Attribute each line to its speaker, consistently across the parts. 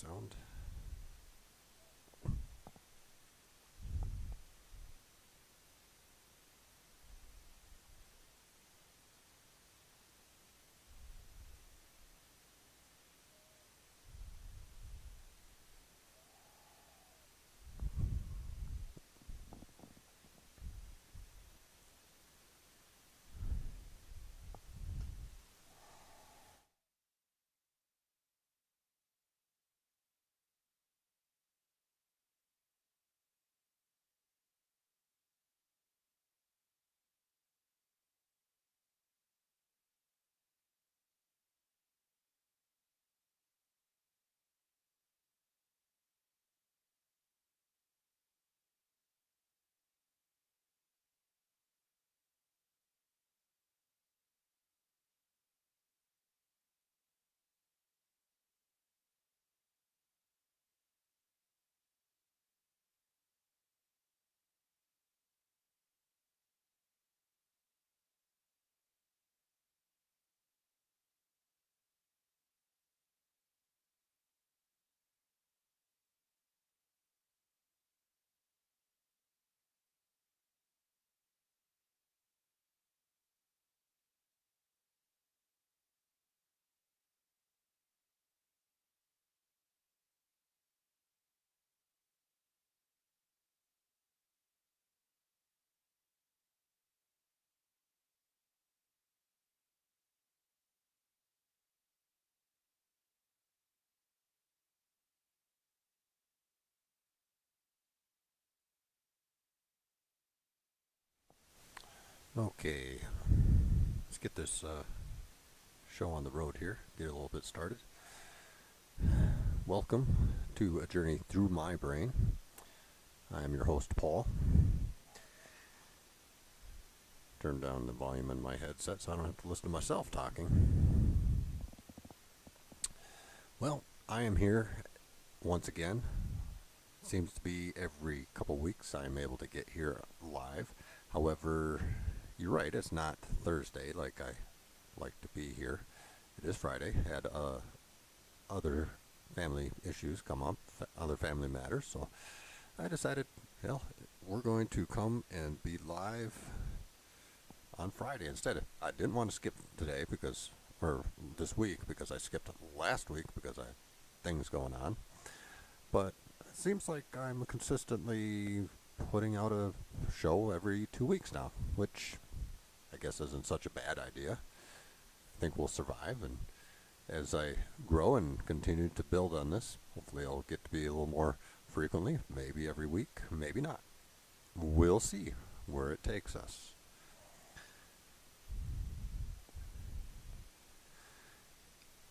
Speaker 1: sound. Okay, let's get this show on the road here. Get a little bit started. Welcome to A Journey Through My Brain. I am your host, Paul. Turn down the volume in my headset so I don't have to listen to myself talking. Well, I am here once again. Seems to be every couple weeks I'm able to get here live. However, you're right, it's not Thursday like I like to be here. It is Friday. Had other family issues come up, other family matters, so I decided, hell, we're going to come and be live on Friday instead. I didn't want to skip today or this week because I skipped last week because I had things going on. But it seems like I'm consistently putting out a show every 2 weeks now, which I guess isn't such a bad idea. I think we'll survive, and as I grow and continue to build on this, hopefully I'll get to be a little more frequently, maybe every week, maybe not. We'll see where it takes us.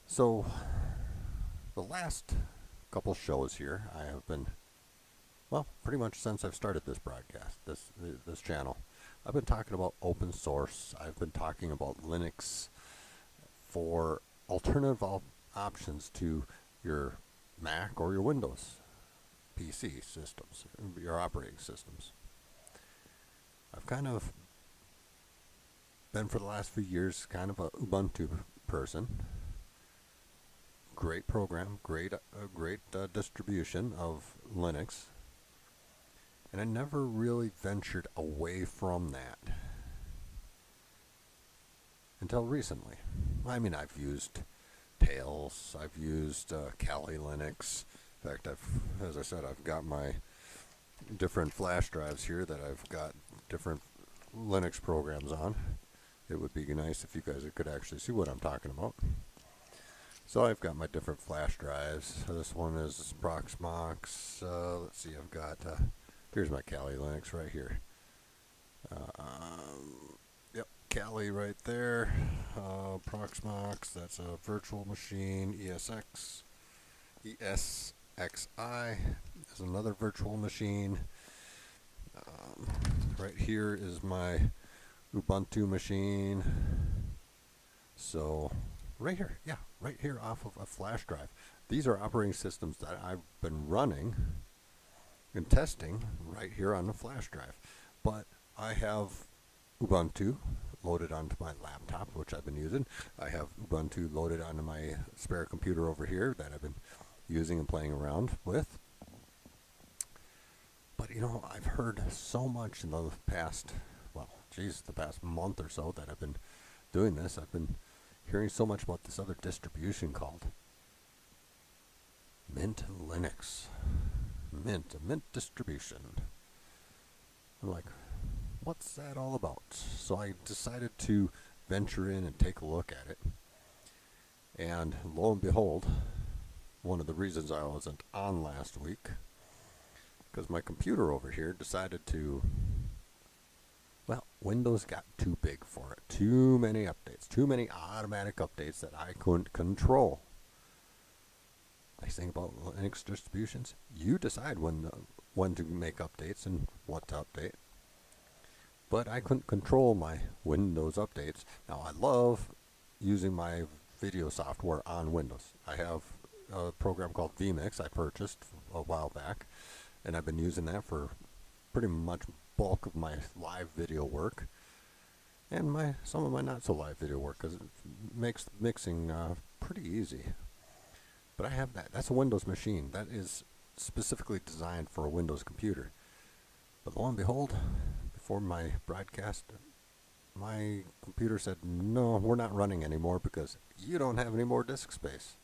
Speaker 1: So, the last couple shows here, I have been, well, pretty much since I've started this broadcast, this channel, I've been talking about open source. I've been talking about Linux for alternative options to your Mac or your Windows PC systems, your operating systems. I've kind of been for the last few years kind of a Ubuntu person. Great program, great distribution of Linux, and I never really ventured away from that until recently. I mean, I've used Tails, I've used Kali Linux. In fact, as I said, I've got my different flash drives here that I've got different Linux programs on. It would be nice if you guys could actually see what I'm talking about. So I've got my different flash drives. This one is Proxmox. Let's see, I've got, here's my Kali Linux right here. Yep, Kali right there. Proxmox, that's a virtual machine. ESXi is another virtual machine. Right here is my Ubuntu machine. So right here off of a flash drive. These are operating systems that I've been running and testing right here on the flash drive. But I have Ubuntu loaded onto my laptop, which I've been using. I have Ubuntu loaded onto my spare computer over here that I've been using and playing around with. But I've heard so much in the past, the past month or so that I've been doing this. I've been hearing so much about this other distribution called Mint Linux. A Mint distribution. I'm like, what's that all about? So I decided to venture in and take a look at it. And lo and behold, one of the reasons I wasn't on last week, because my computer over here decided to, Windows got too big for it. Too many updates, too many automatic updates that I couldn't control. Nice thing about Linux distributions, you decide when to make updates and what to update. But I couldn't control my Windows updates. Now I love using my video software on Windows. I have a program called vMix I purchased a while back, and I've been using that for pretty much bulk of my live video work and some of my not so live video work, because it makes mixing pretty easy. But I have that. That's a Windows machine. That is specifically designed for a Windows computer. But lo and behold, before my broadcast, my computer said, no, we're not running anymore because you don't have any more disk space.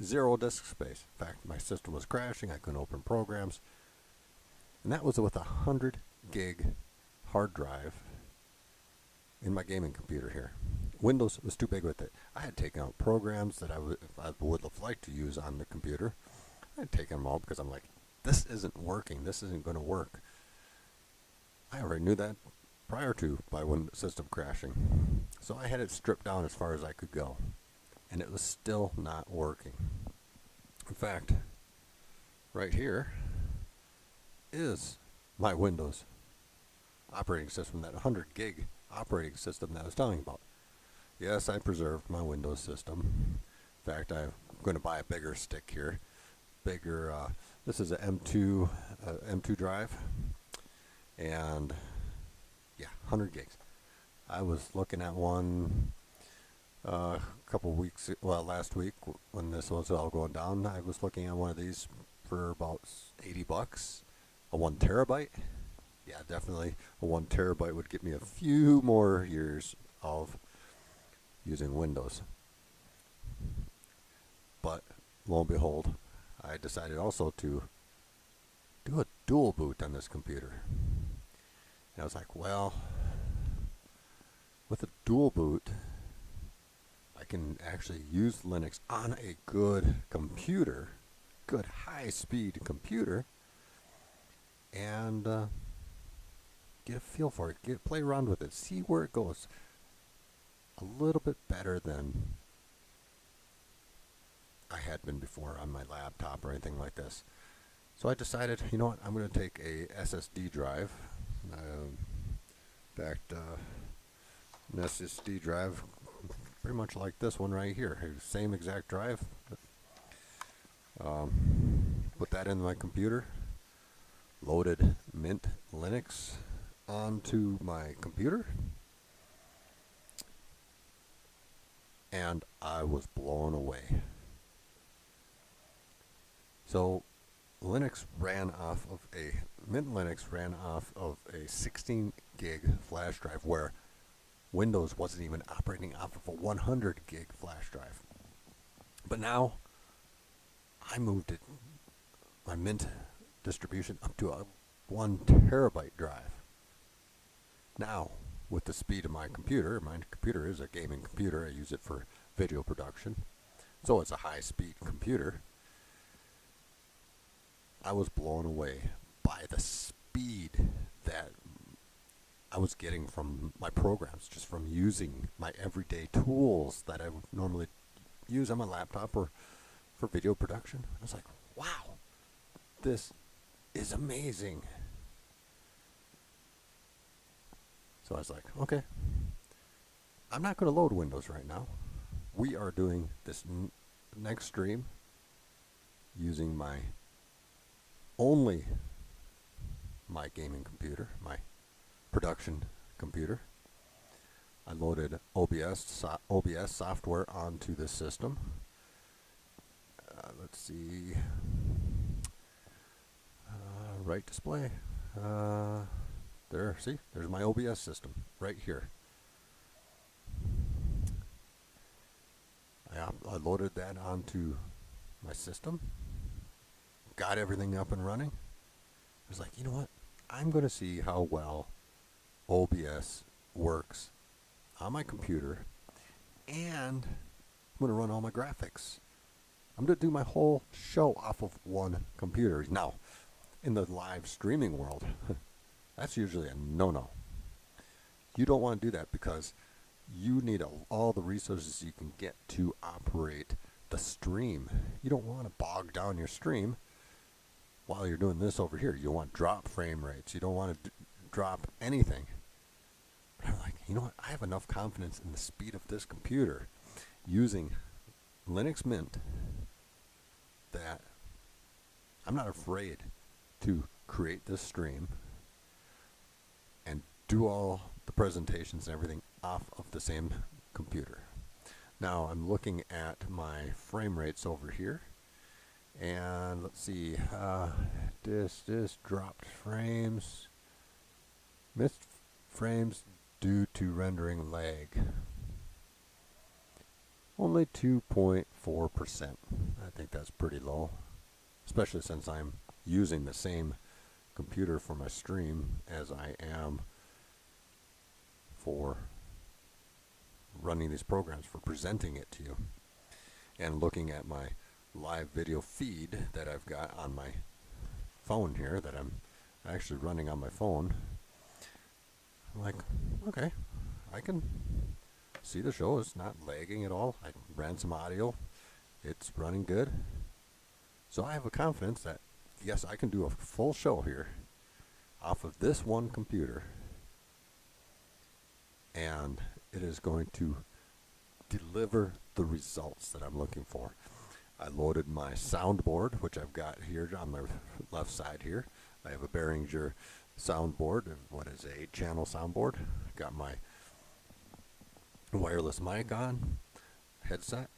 Speaker 1: 0 disk space. In fact, my system was crashing. I couldn't open programs. And that was with a 100 gig hard drive in my gaming computer here. Windows was too big with it. I had taken out programs that I would have liked to use on the computer. I had taken them all because I'm like, this isn't working. This isn't going to work. I already knew that prior to my system crashing. So I had it stripped down as far as I could go. And it was still not working. In fact, right here is my Windows operating system, that 100 gig operating system that I was telling you about. Yes, I preserved my Windows system. In fact, I'm going to buy a bigger stick here. This is a M2 drive. And yeah, 100 gigs. I was looking at one last week when this was all going down. I was looking at one of these for about $80. A 1 terabyte. Yeah, definitely a 1 terabyte would get me a few more years of using Windows. But lo and behold, I decided also to do a dual boot on this computer. And I was like, with a dual boot, I can actually use Linux on a good computer, good high-speed computer, and get a feel for it, play around with it, see where it goes. A little bit better than I had been before on my laptop or anything like this. So I decided, you know what, I'm going to take a SSD drive. In fact, an SSD drive pretty much like this one right here. Same exact drive. Put that in my computer. Loaded Mint Linux onto my computer. And I was blown away. So Mint Linux ran off of a 16 gig flash drive, where Windows wasn't even operating off of a 100 gig flash drive. But now I moved my Mint distribution up to a 1 terabyte drive. Now, with the speed of my computer is a gaming computer. I use it for video production. So it's a high-speed computer. I was blown away by the speed that I was getting from my programs, just from using my everyday tools that I would normally use on my laptop or for video production. I was like, wow, this is amazing. So I was like, okay, I'm not going to load Windows right now. We are doing this next stream using my gaming computer, my production computer. I loaded OBS software onto the system. let's see. Right display. There, see, there's my OBS system right here. I loaded that onto my system, got everything up and running. I was like, you know what? I'm going to see how well OBS works on my computer, and I'm going to run all my graphics. I'm going to do my whole show off of one computer. Now, in the live streaming world, that's usually a no-no. You don't want to do that because you need all the resources you can get to operate the stream. You don't want to bog down your stream while you're doing this over here. You want drop frame rates. You don't want to drop anything. But I'm like, you know what? I have enough confidence in the speed of this computer using Linux Mint that I'm not afraid to create this stream and do all the presentations and everything off of the same computer. Now I'm looking at my frame rates over here, and let's see, this dropped frames, missed frames due to rendering lag. Only 2.4%. I think that's pretty low, especially since I'm using the same computer for my stream as I am for running these programs, for presenting it to you. And looking at my live video feed that I've got on my phone here, that I'm actually running on my phone, I'm like, okay, I can see the show. It's not lagging at all. I ran some audio. It's running good. So I have a confidence that, yes, I can do a full show here off of this one computer, and it is going to deliver the results that I'm looking for. I loaded my soundboard, which I've got here on the left side here. I have a Behringer soundboard, what is a 8-channel soundboard. Got my wireless mic on, headset.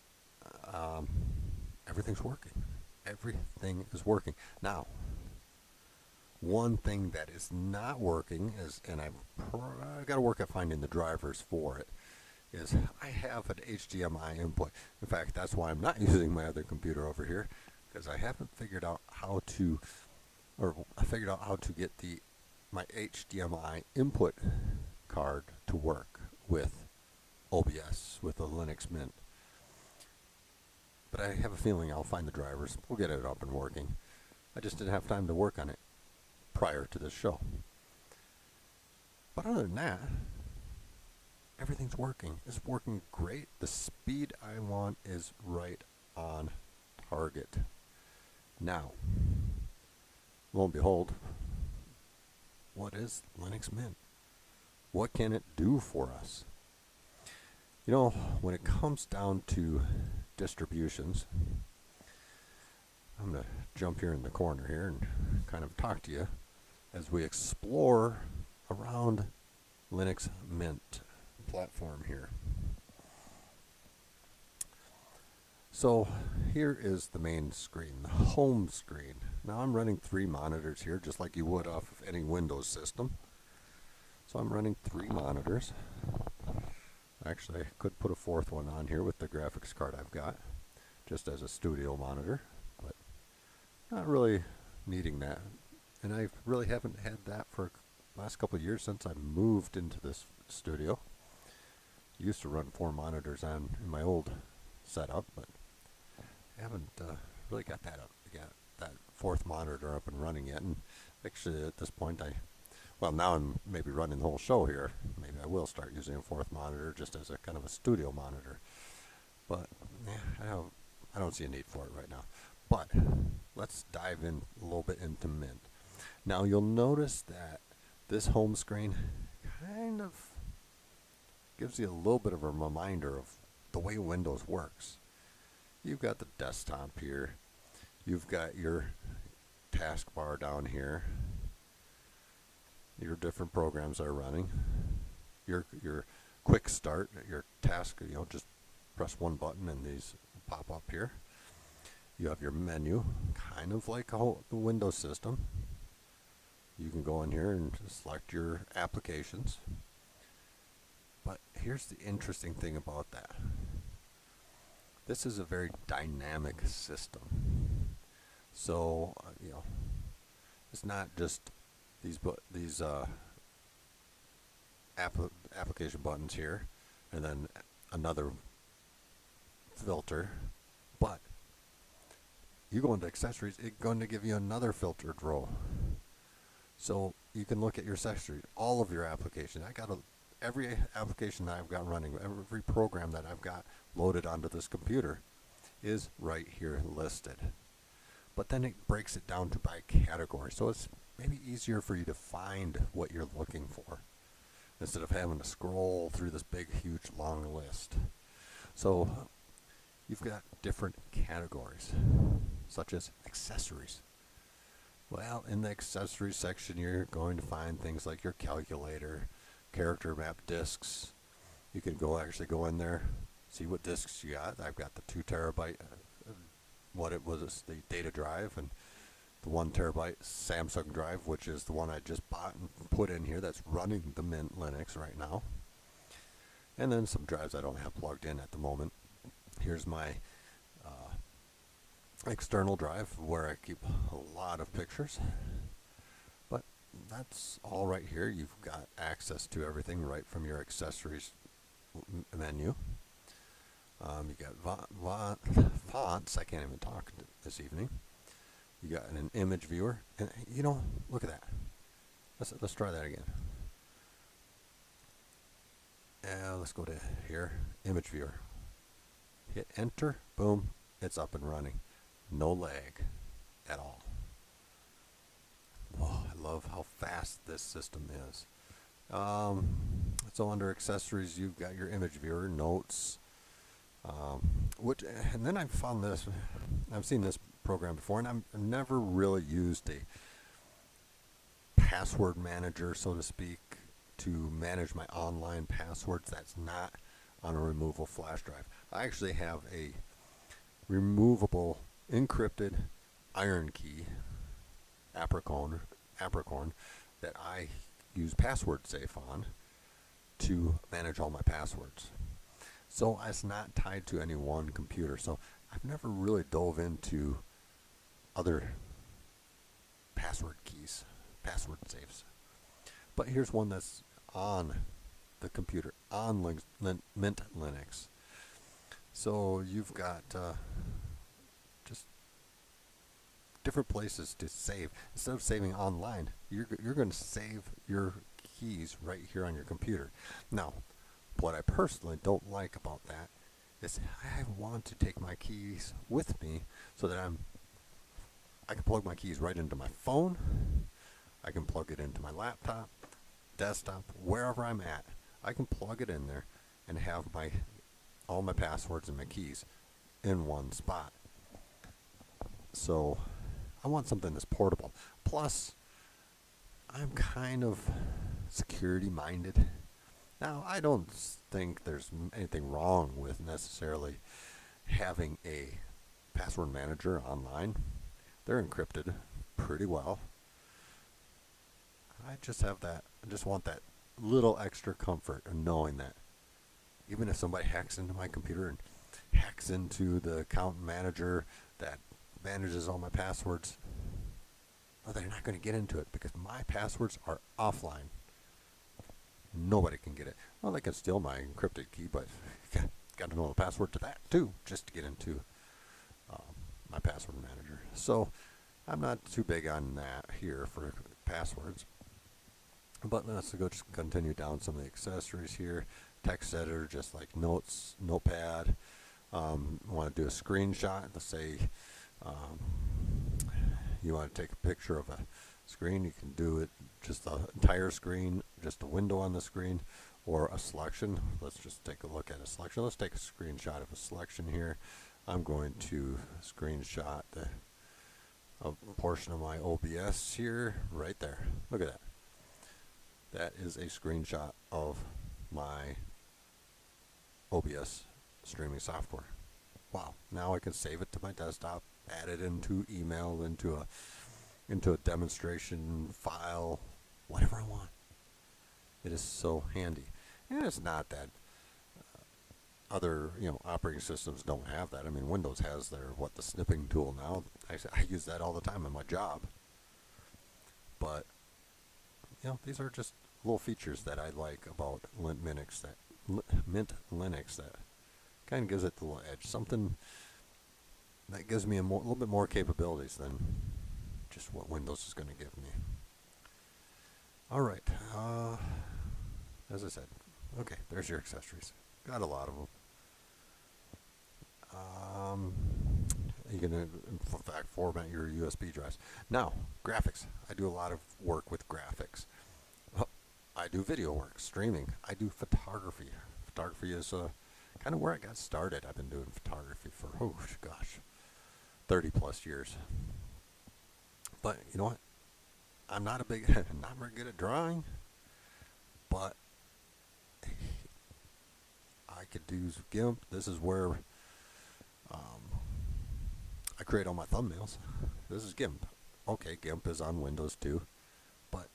Speaker 1: Everything's working. Everything is working. Now, one thing that is not working is, and I've got to work at finding the drivers for it, is I have an HDMI input. In fact, that's why I'm not using my other computer over here, because I haven't figured out how to, get my HDMI input card to work with OBS, with the Linux Mint. But I have a feeling I'll find the drivers. We'll get it up and working. I just didn't have time to work on it prior to this show. But other than that, everything's working. It's working great. The speed I want is right on target. Now, lo and behold, what is Linux Mint? What can it do for us? You know, when it comes down to distributions, I'm going to jump here in the corner here and kind of talk to you as we explore around Linux Mint platform here. So here is the main screen, the home screen. Now I'm running 3 monitors here, just like you would off of any Windows system. So I'm running 3 monitors. Actually, I could put a 4th one on here with the graphics card I've got, just as a studio monitor, but not really needing that. And I really haven't had that for the last couple of years since I moved into this studio. I used to run 4 monitors in my old setup, but I haven't really got that 4th monitor up and running yet. And actually at this point now I'm maybe running the whole show here. Maybe I will start using a 4th monitor just as a kind of a studio monitor. But I don't see a need for it right now. But let's dive in a little bit into Mint. Now you'll notice that this home screen kind of gives you a little bit of a reminder of the way Windows works. You've got the desktop here. You've got your taskbar down here. Your different programs are running. Your quick start, your task, just press one button and these pop up here. You have your menu, kind of like the Windows system. You can go in here and select your applications. But here's the interesting thing about that. This is a very dynamic system. So, it's not just these application buttons here, and then another filter. But you go into accessories, it's going to give you another filtered row. So you can look at your accessories, all of your applications. Every application that I've got running, every program that I've got loaded onto this computer is right here listed. But then it breaks it down to by category, so it's maybe easier for you to find what you're looking for instead of having to scroll through this big, huge, long list. So you've got different categories, such as accessories. Well, in the accessories section, you're going to find things like your calculator, character map discs. You can actually go in there, see what discs you got. I've got the 2 terabyte, what it was, the data drive, and the 1 terabyte Samsung drive, which is the one I just bought and put in here that's running the Mint Linux right now. And then some drives I don't have plugged in at the moment. Here's my external drive where I keep a lot of pictures. But that's all right here. You've got access to everything right from your accessories menu. You got fonts. I can't even talk this evening. You got an image viewer, and look at that. Let's try that again. Let's go to here, image viewer. Hit enter, boom, it's up and running. No lag at all. Oh, I love how fast this system is. So under accessories, you've got your image viewer, notes, and then I've found this. I've seen this program before, and I've never really used a password manager, so to speak, to manage my online passwords. That's not on a removable flash drive. I actually have a removable encrypted iron key Apricorn that I use password safe on to manage all my passwords. So it's not tied to any one computer. So I've never really dove into other password keys, password safes. But here's one that's on the computer, on Mint Linux. So you've got just different places to save. Instead of saving online, you're going to save your keys right here on your computer. Now, what I personally don't like about that is I want to take my keys with me so that I can plug my keys right into my phone. I can plug it into my laptop, desktop, wherever I'm at. I can plug it in there and have all my passwords and my keys in one spot. So I want something that's portable. Plus, I'm kind of security minded. Now, I don't think there's anything wrong with necessarily having a password manager online. They're encrypted pretty well. I just want that little extra comfort of knowing that even if somebody hacks into my computer and hacks into the account manager that manages all my passwords, they're not going to get into it because my passwords are offline. Nobody can get it. Well, they can steal my encrypted key, but got to know the password to that too, just to get into my password manager. So I'm not too big on that here for passwords. But let's just continue down some of the accessories here. Text editor, just like notes, notepad. Want to do a screenshot. Let's say you want to take a picture of a screen. You can do it just the entire screen, just a window on the screen, or a selection. Let's just take a look at a selection. Let's take a screenshot of a selection here. I'm going to screenshot a portion of my OBS here, right there. Look at that. That is a screenshot of my OBS streaming software. Wow. Now I can save it to my desktop, add it into email, into a demonstration file, whatever I want. It is so handy. And it's not that other operating systems don't have that. I mean, Windows has the snipping tool now. I use that all the time in my job. But these are just little features that I like about Mint Linux that kind of gives it the little edge. Something that gives me a little bit more capabilities than just what Windows is going to give me. All right. As I said, okay, there's your accessories. Got a lot of them. You can, in fact, format your USB drives. Now, graphics. I do a lot of work with graphics. I do video work, streaming. I do photography. Photography is kind of where I got started. I've been doing photography for, 30 plus years. But you know what? I'm not not very good at drawing, but I could do GIMP. This is where I create all my thumbnails. This is GIMP. Okay, GIMP is on Windows too, but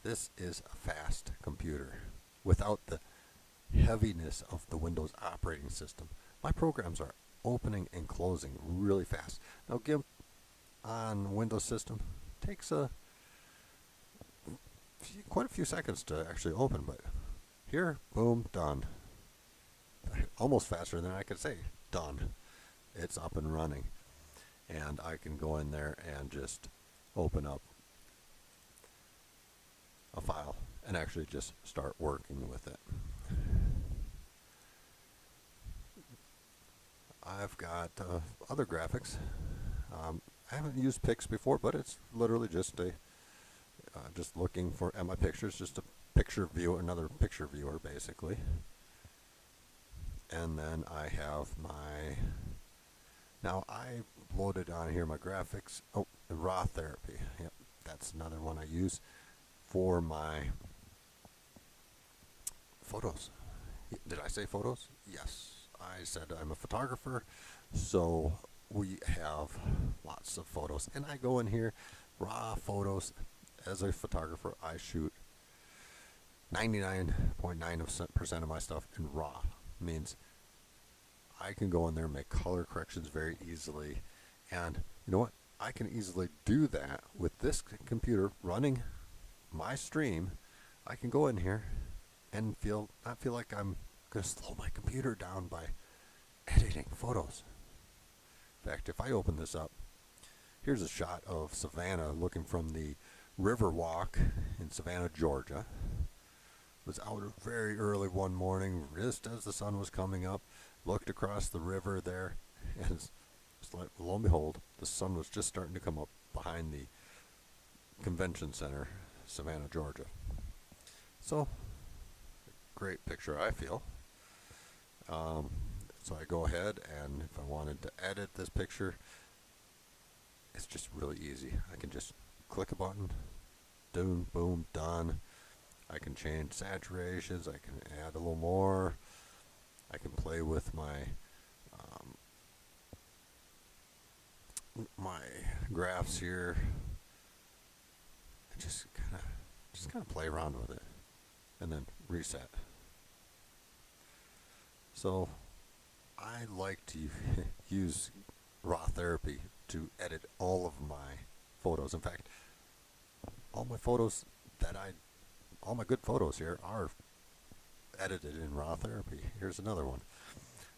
Speaker 1: this is a fast computer without the heaviness of the Windows operating system. My programs are opening and closing really fast. Now GIMP on Windows system takes quite a few seconds to actually open, but here, boom, done. Almost faster than I could say done. It's up and running, and I can go in there and just open up a file and actually just start working with it. I've got other graphics. I haven't used Pix before, but it's literally just just looking at my pictures, just a picture viewer, another picture viewer basically. And then I have now I loaded on here my graphics. Oh, the Raw Therapy. Yep, that's another one I use for my photos. Did I say photos? Yes, I said I'm a photographer, so we have lots of photos. And I go in here, raw photos. As a photographer, I shoot 99.9% of my stuff in RAW. Means I can go in there and make color corrections very easily. And you know what? I can easily do that with this computer running my stream. I can go in here and not feel like I'm going to slow my computer down by editing photos. In fact, if I open this up, here's a shot of Savannah looking from the Riverwalk in Savannah, Georgia. Was out very early one morning, just as the sun was coming up, looked across the river there, and it's like, lo and behold, the sun was just starting to come up behind the convention center, Savannah, Georgia. So, great picture, I feel. So I go ahead, and if I wanted to edit this picture, it's just really easy. I can just click a button, boom, done. I can change saturations, I can add a little more, I can play with my graphs here, and just kind of play around with it, and then reset. So I like to use Raw Therapy to edit all of my photos. In fact, all my good photos here are edited in Raw Therapy. Here's another one.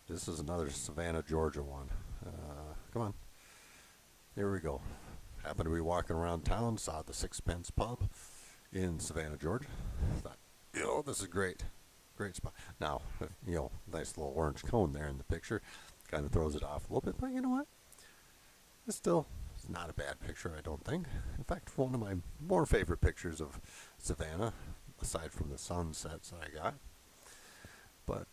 Speaker 1: This is another Savannah, Georgia one. Come on. Here we go. Happened to be walking around town, saw the Sixpence Pub in Savannah, Georgia. Thought, this is great. Great spot. Now, nice little orange cone there in the picture. Kind of throws it off a little bit, but you know what? It's not a bad picture, I don't think. In fact, one of my more favorite pictures of Savannah, aside from the sunsets that I got. But,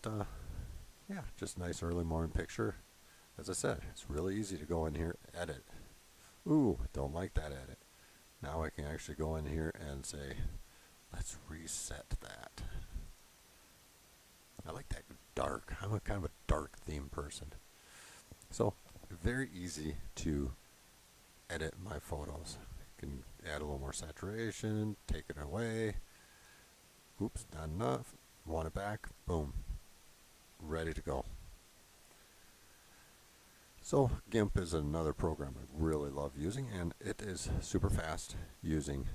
Speaker 1: just nice early morning picture. As I said, it's really easy to go in here, edit. Ooh, don't like that edit. Now I can actually go in here and say, let's reset that. I like that dark. I'm a kind of a dark theme person. So very easy to edit my photos. You can add a little more saturation, take it away. Oops, not enough. Want it back? Boom. Ready to go. So GIMP is another program I really love using, and it is super fast using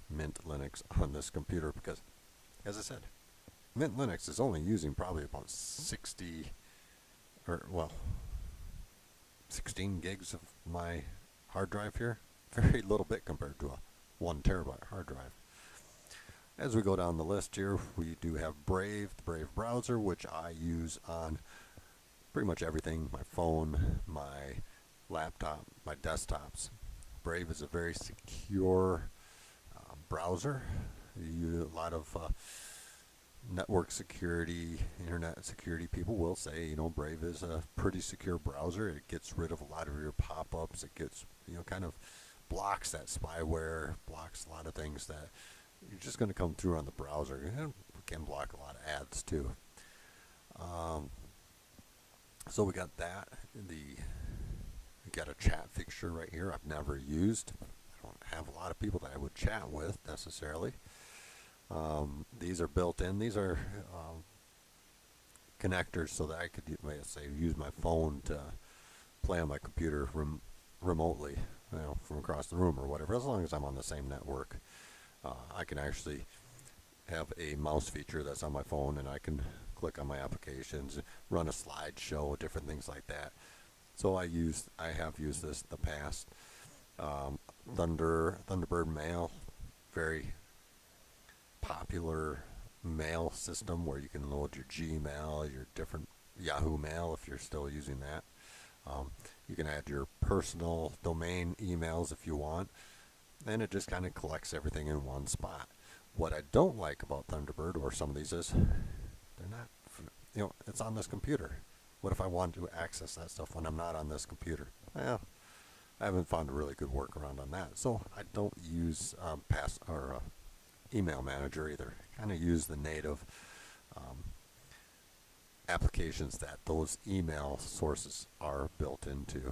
Speaker 1: Mint Linux on this computer because, as I said, Mint Linux is only using probably about 16 gigs of my hard drive here. Very little bit compared to a 1 terabyte hard drive. As we go down the list here, we do have Brave, the Brave browser, which I use on pretty much everything, my phone, my laptop, my desktops. Brave is a very secure browser. A lot of network security, internet security people will say, Brave is a pretty secure browser. It gets rid of a lot of your pop-ups. It gets, kind of blocks that spyware, blocks a lot of things that you're just going to come through on the browser. It can block a lot of ads too. So we got that. We got a chat fixture right here I've never used. I don't have a lot of people that I would chat with necessarily. These are built in. These are connectors so that I could, use my phone to play on my computer remotely, from across the room or whatever. As long as I'm on the same network, I can actually have a mouse feature that's on my phone, and I can click on my applications, run a slideshow, different things like that. So I have used this in the past. Thunderbird Mail, very popular mail system where you can load your Gmail, your different Yahoo Mail if you're still using that. You can add your personal domain emails if you want, and it just kind of collects everything in one spot. What I don't like about Thunderbird or some of these is they're not, it's on this computer. What if I want to access that stuff when I'm not on this computer? Well, I haven't found a really good workaround on that. So I don't use email manager either. I kind of use the native applications that those email sources are built into.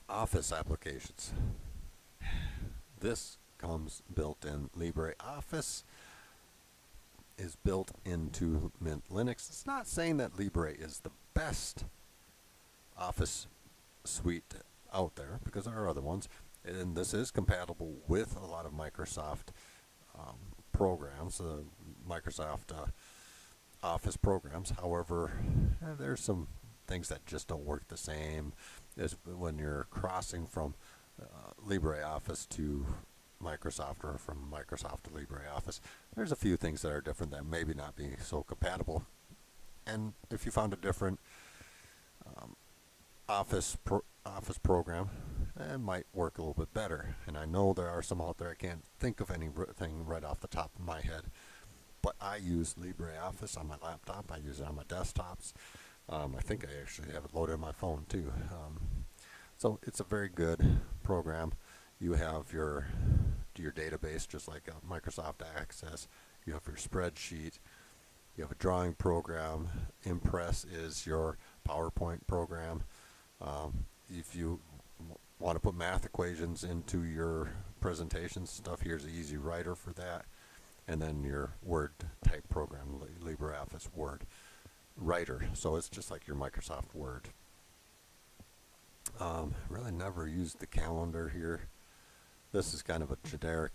Speaker 1: Office applications. This comes built in. LibreOffice is built into Mint Linux. It's not saying that Libre is the best Office suite out there, because there are other ones, and this is compatible with a lot of Microsoft programs, Microsoft Office programs. However, there's some things that just don't work the same as when you're crossing from LibreOffice to Microsoft, or from Microsoft to LibreOffice. There's a few things that are different that maybe not be so compatible. And if you found a different Office program, it might work a little bit better. And I know there are some out there, I can't think of anything right off the top of my head, but I use LibreOffice on my laptop. I use it on my desktops. I think I actually have it loaded on my phone too. So it's a very good program. You have your database, just like Microsoft Access. You have your spreadsheet. You have a drawing program. Impress is your PowerPoint program. If you want to put math equations into your presentation stuff, here's the Easy Writer for that. And then your Word type program, LibreOffice Word Writer. So it's just like your Microsoft Word. Really never used the calendar here. This is kind of a generic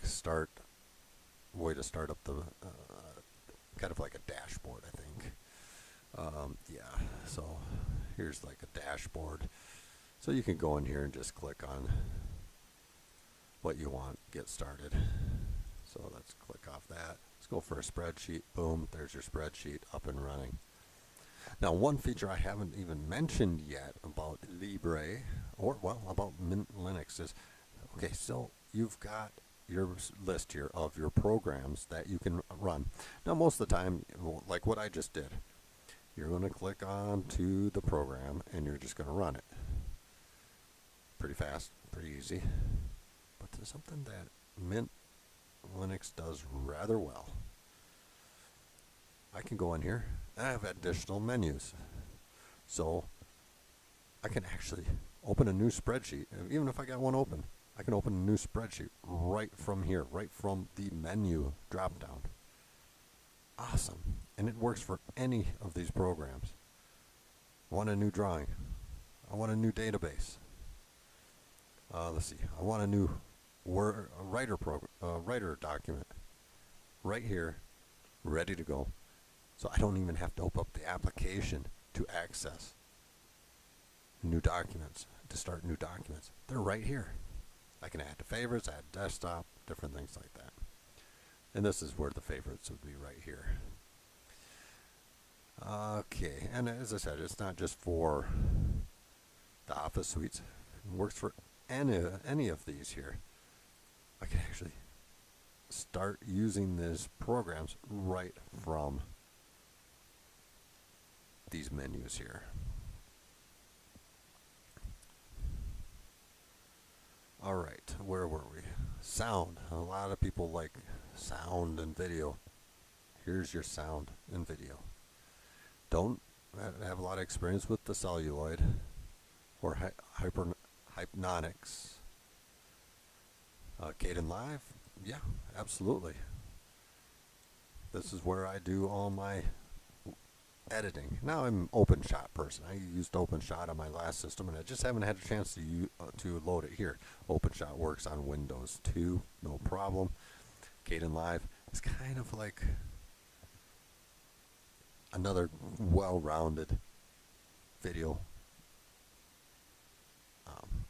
Speaker 1: way to start up the, kind of like a dashboard, I think. So here's like a dashboard. So you can go in here and just click on what you want, get started. So let's click off that. Let's go for a spreadsheet. Boom, there's your spreadsheet up and running. Now, one feature I haven't even mentioned yet about Libre, about Mint Linux is, okay, so you've got your list here of your programs that you can run. Now, most of the time, like what I just did, you're going to click on to the program and you're just going to run it. Pretty fast, pretty easy. But there's something that Mint Linux does rather well. I can go in here. I have additional menus. So I can actually open a new spreadsheet. Even if I got one open, I can open a new spreadsheet right from here, right from the menu drop down. Awesome. And it works for any of these programs. I want a new drawing. I want a new database. Let's see. I want a new writer document right here, ready to go. So I don't even have to open up the application to access new documents, to start new documents. They're right here. I can add to favorites, add desktop, different things like that. And this is where the favorites would be right here. Okay, and as I said, it's not just for the Office suites. It works for any of these here. I can actually start using these programs right from these menus here. All right, where were we? Sound. A lot of people like sound and video. Here's your sound and video. Don't have a lot of experience with the celluloid or Hypnonics. Kdenlive, yeah, absolutely. This is where I do all my editing. Now I'm an OpenShot person. I used OpenShot on my last system, and I just haven't had a chance to load it here. OpenShot works on Windows 2, no problem. Kdenlive is kind of like another well-rounded video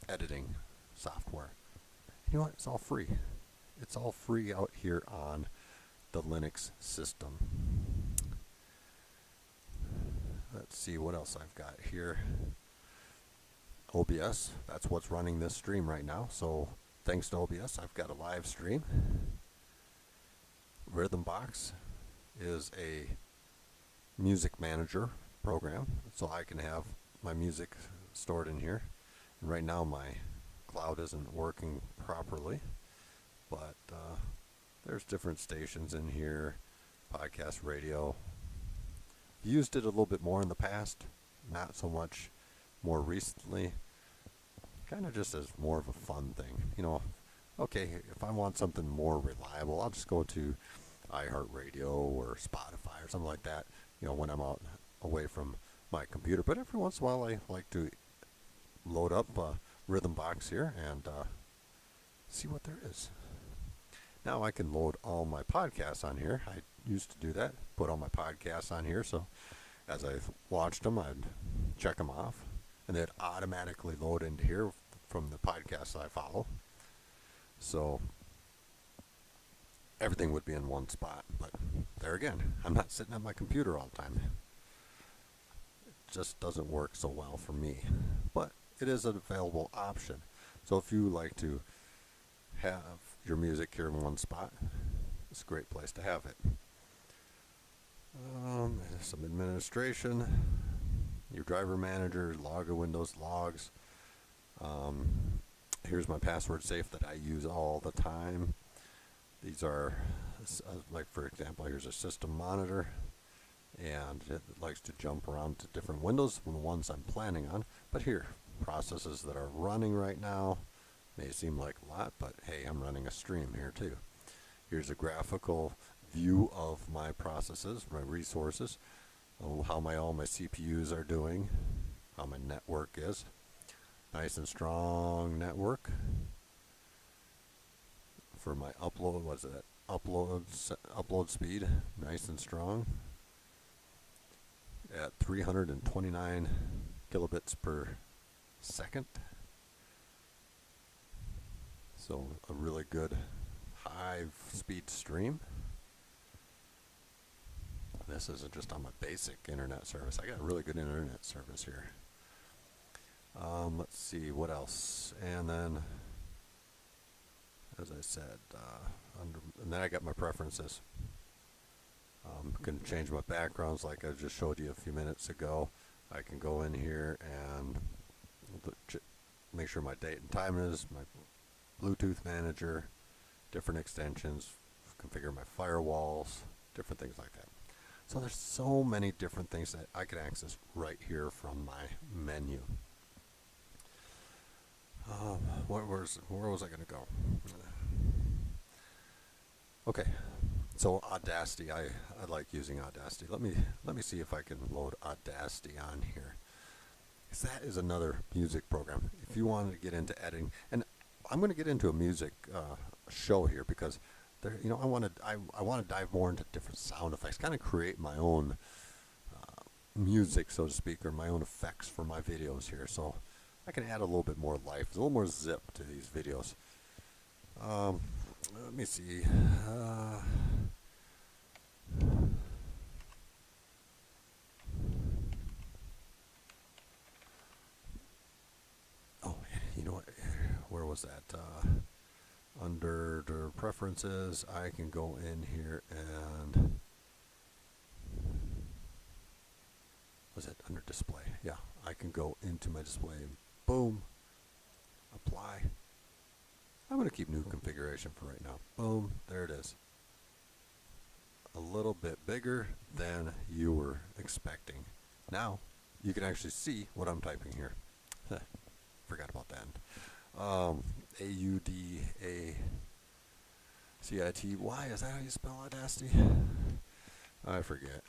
Speaker 1: editing software. You know what? It's all free. It's all free out here on the Linux system. Let's see what else I've got here. OBS, that's what's running this stream right now. So thanks to OBS, I've got a live stream. Rhythmbox is a music manager program, so I can have my music stored in here. And right now my cloud isn't working properly, but there's different stations in here, podcast, radio. Used it a little bit more in the past, not so much more recently. Kind of just as more of a fun thing. You know, okay, if I want something more reliable, I'll just go to iHeartRadio or Spotify or something like that, you know, when I'm out away from my computer. But every once in a while I like to load up Rhythmbox here and see what there is. Now I can load all my podcasts on here. I used to do that, put all my podcasts on here, so as I watched them, I'd check them off, and they'd automatically load into here from the podcasts I follow. So everything would be in one spot, but there again, I'm not sitting at my computer all the time. It just doesn't work so well for me, but it is an available option. So if you like to have your music here in one spot, it's a great place to have it. Some administration, your driver manager, log of Windows logs. Here's my password safe that I use all the time. These are, like for example, here's a system monitor, and it likes to jump around to different windows from the ones I'm planning on. But here, processes that are running right now. May seem like a lot, but hey, I'm running a stream here too. Here's a graphical view of my processes, my resources, how all my CPUs are doing, how my network is. Nice and strong network. For my upload, upload speed, nice and strong at 329 kilobits per second. So a really good high speed stream. This isn't just on my basic internet service. I got a really good internet service here. Let's see what else. And then, as I said, and then I got my preferences. Can change my backgrounds like I just showed you a few minutes ago. I can go in here and make sure my date and time is, my Bluetooth manager, different extensions, configure my firewalls, different things like that. So there's so many different things that I can access right here from my menu. Where was I going to go? Okay, so Audacity, I like using Audacity. Let me see if I can load Audacity on here. 'Cause that is another music program. If you wanted to get into editing, and I'm going to get into a music show here because there, I want to dive more into different sound effects, kind of create my own music, so to speak, or my own effects for my videos here. So I can add a little bit more life, a little more zip to these videos. Um, Let me see. Oh, you know what? Where was that? Under the preferences, I can go in here and was it under display? Yeah, I can go into my display and boom, apply. I'm going to keep new configuration for right now. Boom, there it is. A little bit bigger than you were expecting. Now, you can actually see what I'm typing here. Forgot about that. Audacity. Is that how you spell Audacity? I forget.